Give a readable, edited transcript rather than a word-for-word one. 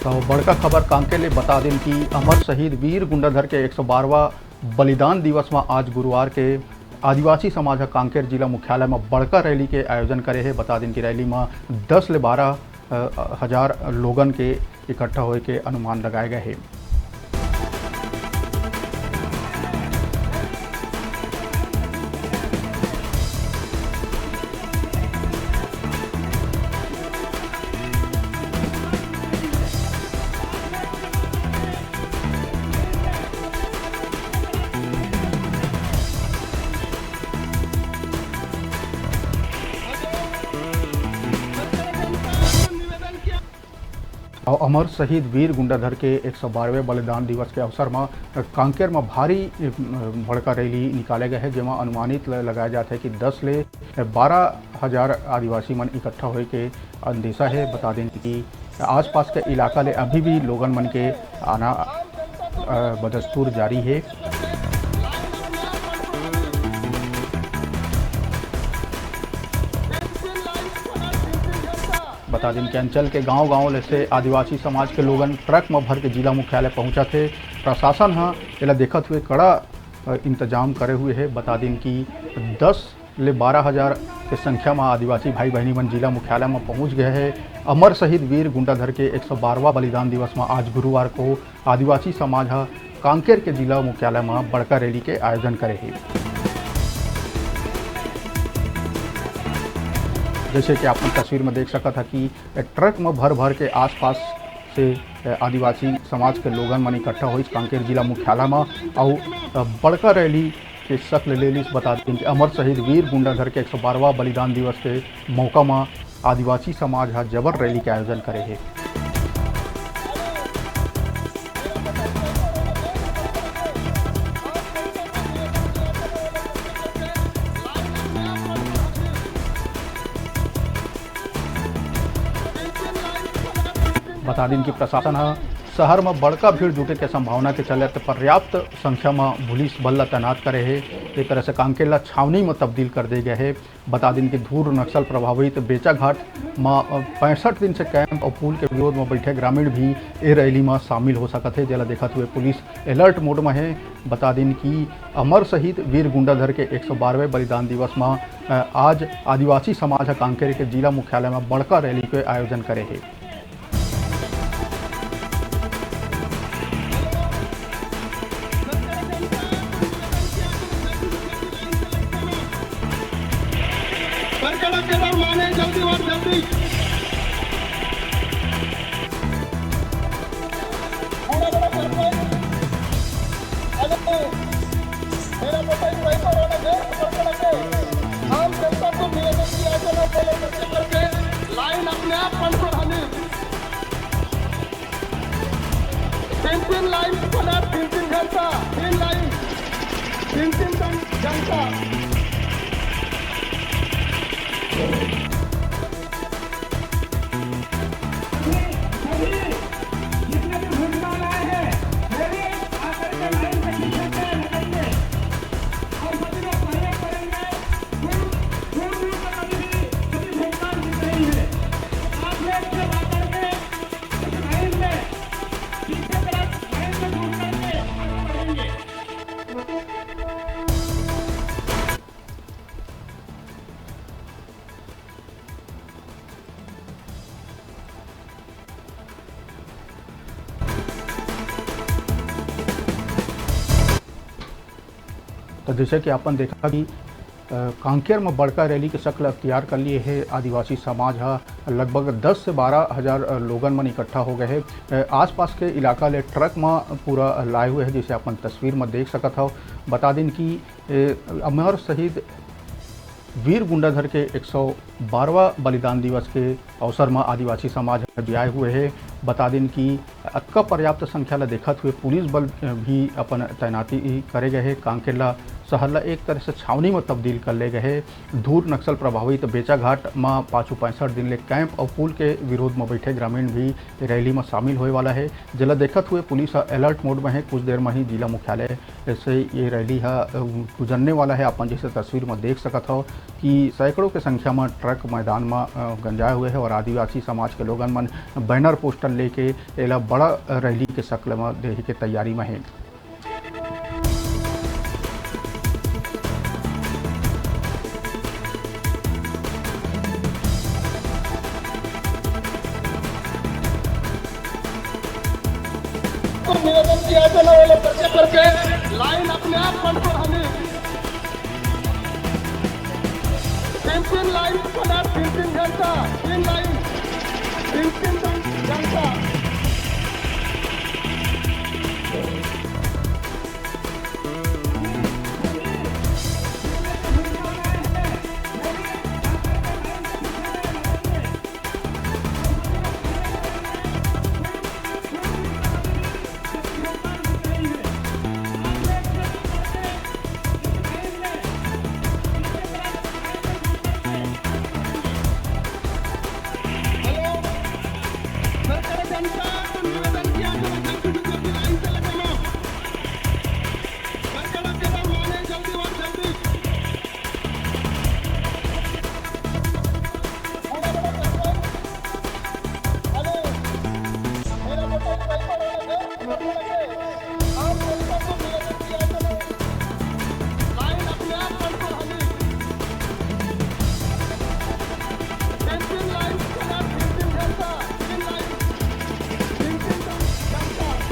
तो बड़का खबर कांके ले बता दें कि अमर शहीद वीर गुंडाधर के 112वां बलिदान दिवस में आज गुरुवार के आदिवासी समाज कांकेर जिला मुख्यालय में बड़का रैली के आयोजन करे है। बता दें कि रैली में 10 से 12 हजार लोगन के इकट्ठा होए के अनुमान लगाए गए हैं। और अमर शहीद वीर गुंडाधर के 112वें बलिदान दिवस के अवसर में कांकेर में भारी बड़का रैली निकाले गए हैं, जिसमें अनुमानित लगाया जाता है कि 10 से 12 हजार आदिवासी मन इकट्ठा होए के अंदेशा है। बता दें कि आसपास के इलाका ले अभी भी लोगन मन के आना बदस्तूर जारी है। बता दें कि अंचल के गांव-गांव से आदिवासी समाज के लोगन ट्रक में भर के जिला मुख्यालय पहुंचा थे। प्रशासन हाँ एला देखते हुए कड़ा इंतजाम करे हुए है। बता दें कि 10 ले 12 हजार के संख्या में आदिवासी भाई बहनी मन जिला मुख्यालय में पहुंच गए हैं। अमर शहीद वीर गुंडाधर के 112वां बलिदान दिवस में आज गुरुवार को आदिवासी समाज कांकेर के जिला मुख्यालय में बड़का रैली के आयोजन करे है। जैसे कि आपने तस्वीर में देख सका था कि ट्रक में भर भर के आसपास से आदिवासी समाज के लोगन मन इकट्ठा हुई कांकेर जिला मुख्यालय में और बड़का रैली के शक्ल ले ली। बता दें कि अमर शहीद वीर गुंडाधर के 112वां बलिदान दिवस के मौका में आदिवासी समाज जबर रैली के आयोजन करे है। बता दें कि प्रशासन शहर में बड़का भीड़ जुटे के संभावना के चलते पर्याप्त संख्या में पुलिस बल तैनात करे है। एक तरह से कांकेर छावनी में तब्दील कर दे गए है। बता दें कि धूर नक्सल प्रभावित बेचा घाट में 65 दिन से कैंप और पुल के विरोध में बैठे ग्रामीण भी ए रैली में शामिल हो सकते हैं, जिला देखते हुए पुलिस अलर्ट मोड में है। बता दें कि अमर शहीद वीर गुंडाधर के 112वें बलिदान दिवस में आज आदिवासी समाज कांकेर के जिला मुख्यालय में बड़का रैली के आयोजन करे है। माने जल्दी और जल्दी मेरा बेटा वैसा होना चाहिए। आम जनता को निवेदन किया जाना पहले बच्चे करके लाइन अपने आप बंद करानी। 3 लाइन बना, 3 घंटा 3 लाइन 3 घंटा। तो जैसे कि अपन देखा कि कांकेर में बड़का रैली के शक्ल अख्तियार कर लिए है। आदिवासी समाज लगभग 10 से 12 हजार लोगन मन इकट्ठा हो गए हैं। आसपास के इलाका ले ट्रक में पूरा लाए हुए हैं, जैसे अपन तस्वीर में देख सकत हो। बता दें कि अमर शहीद वीर गुंडाधर के 112वां बलिदान दिवस के अवसर में आदिवासी समाज आए हुए हैं। बता दें कि अक्का पर्याप्त संख्या ला देखते हुए पुलिस बल भी अपन तैनाती करे गए हैं। कांकेर शहर ला एक तरह से छावनी में तब्दील कर ले गए। दूर नक्सल प्रभावित बेचाघाट में 565 दिन ले कैंप और पुल के विरोध में बैठे ग्रामीण भी रैली में शामिल होने वाला है। जिला देखत हुए पुलिस अलर्ट मोड में है। कुछ देर में ही जिला मुख्यालय से ये रैली गुजरने वाला है। अपन जैसे तस्वीर में देख सकत हो कि सैकड़ों के संख्या में ट्रक मैदान में गंजाए हुए हैं और आदिवासी समाज के लोगन मन बैनर पोस्टर लेके एला बड़ा रैली के शक्ल में देही के तैयारी में है। तो निवेदन किया जाना वाले पर्चे करके लाइन अपने आप बंद कर हमें 3 लाइन बना 3 घंटा 3 लाइन